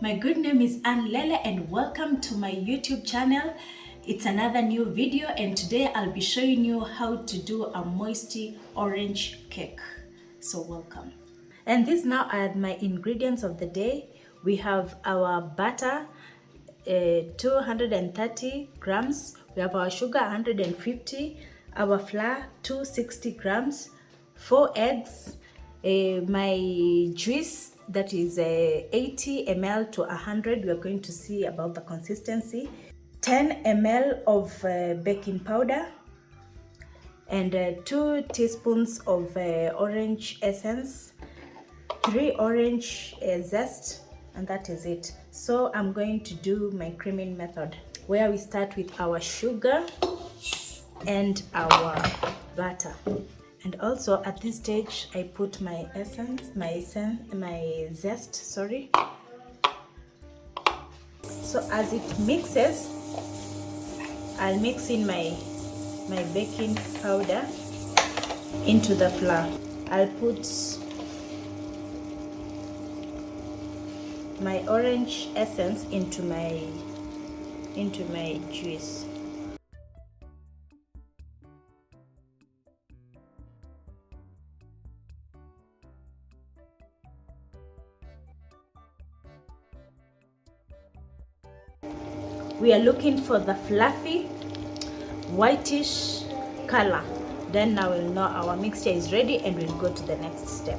My good name is Anne Lele and welcome to my YouTube channel. It's another new video and today I'll be showing you how to do a moisty orange cake. So welcome. And these now are my ingredients of the day. We have our butter, 230 grams. We have our sugar, 150. Our flour, 260 grams. 4 eggs. My juice, that is 80 ml to 100. We are going to see about the consistency. 10 ml of baking powder and 2 teaspoons of orange essence, 3 orange zest, and that is it. So I'm going to do my creaming method, where we start with our sugar and our butter. And also at this stage I put my zest, sorry. So as it mixes, I'll mix in my baking powder into the flour. I'll put my orange essence into my juice. We are looking for the fluffy whitish color. Then now we'll know our mixture is ready and we'll go to the next step.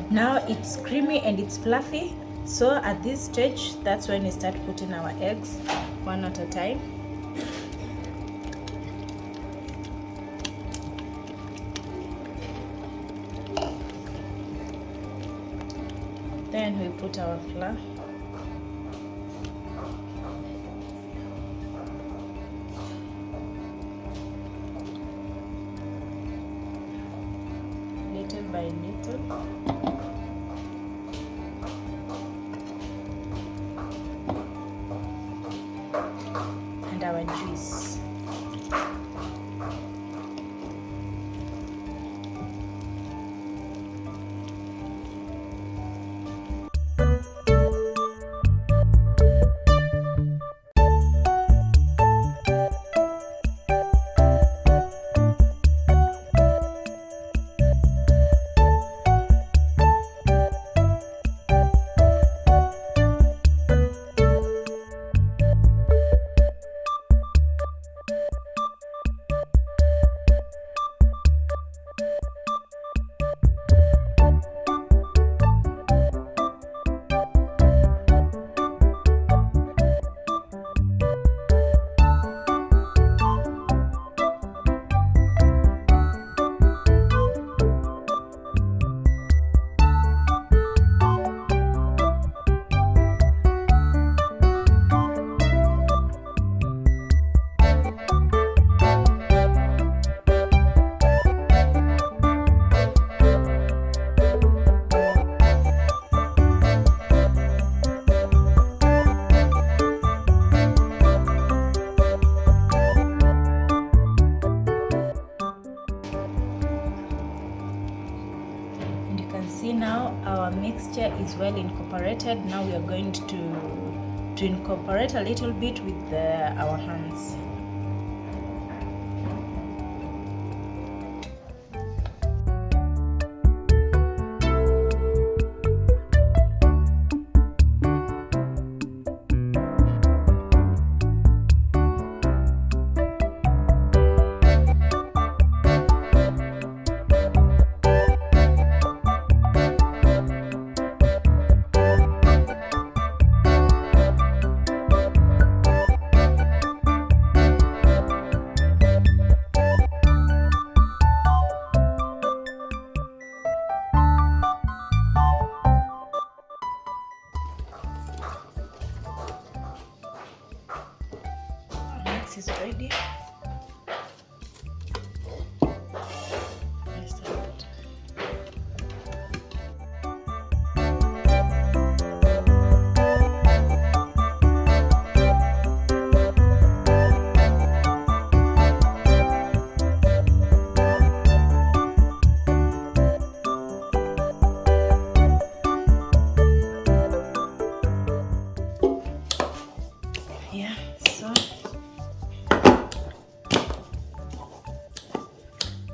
Now it's creamy and it's fluffy. So at this stage, that's when we start putting our eggs one at a time. Then we put our flour. Little by little. And our juice. See, now our mixture is well incorporated. Now we are going to incorporate a little bit with our hands.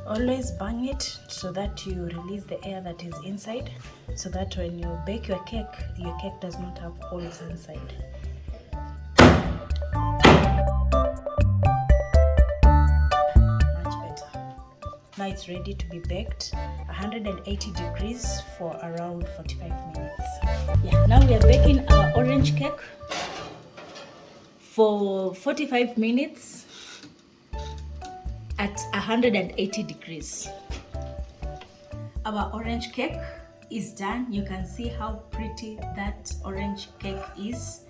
Always bang it so that you release the air that is inside, so that when you bake your cake does not have holes inside. Much better. Now it's ready to be baked 180 degrees for around 45 minutes. Yeah, now we are baking our orange cake for 45 minutes at 180 degrees. Our orange cake is done. You can see how pretty that orange cake is.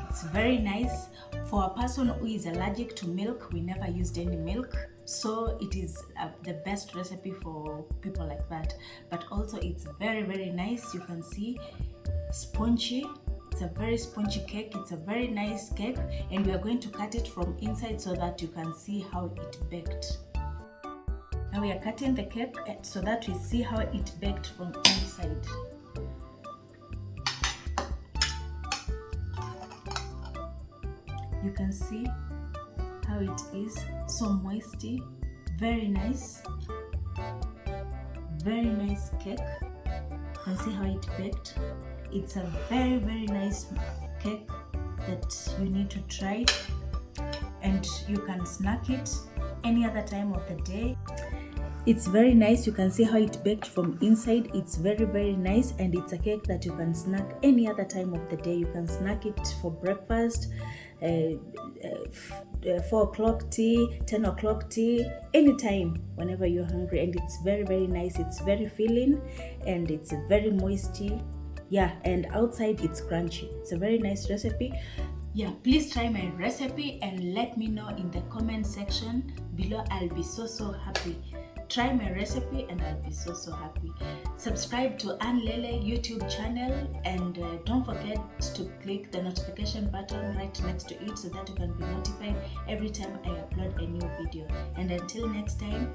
It's very nice. For a person who is allergic to milk, we never used any milk, so it is the best recipe for people like that. But also it's very nice. You can see spongy. It's a very spongy cake. It's a very nice cake, and we are going to cut it from inside so that you can see how it baked. Now we are cutting the cake so that we see how it baked from inside. You can see how it is, so moisty, very nice cake. You can see how it baked. It's a very nice cake that you need to try, and you can snack it any other time of the day. It's very nice. You can see how it baked from inside. It's very nice, and it's a cake that you can snack any other time of the day. You can snack it for breakfast, 4 o'clock tea, 10 o'clock tea, anytime whenever you're hungry. And it's very nice. It's very filling, and it's very moisty. Yeah, and outside it's crunchy. It's a very nice recipe. Yeah, please try my recipe and let me know in the comment section below. I'll be so happy. Try my recipe and I'll be so happy. Subscribe to Anne Lele YouTube channel, and don't forget to click the notification button right next to it so that you can be notified every time I upload a new video. And until next time,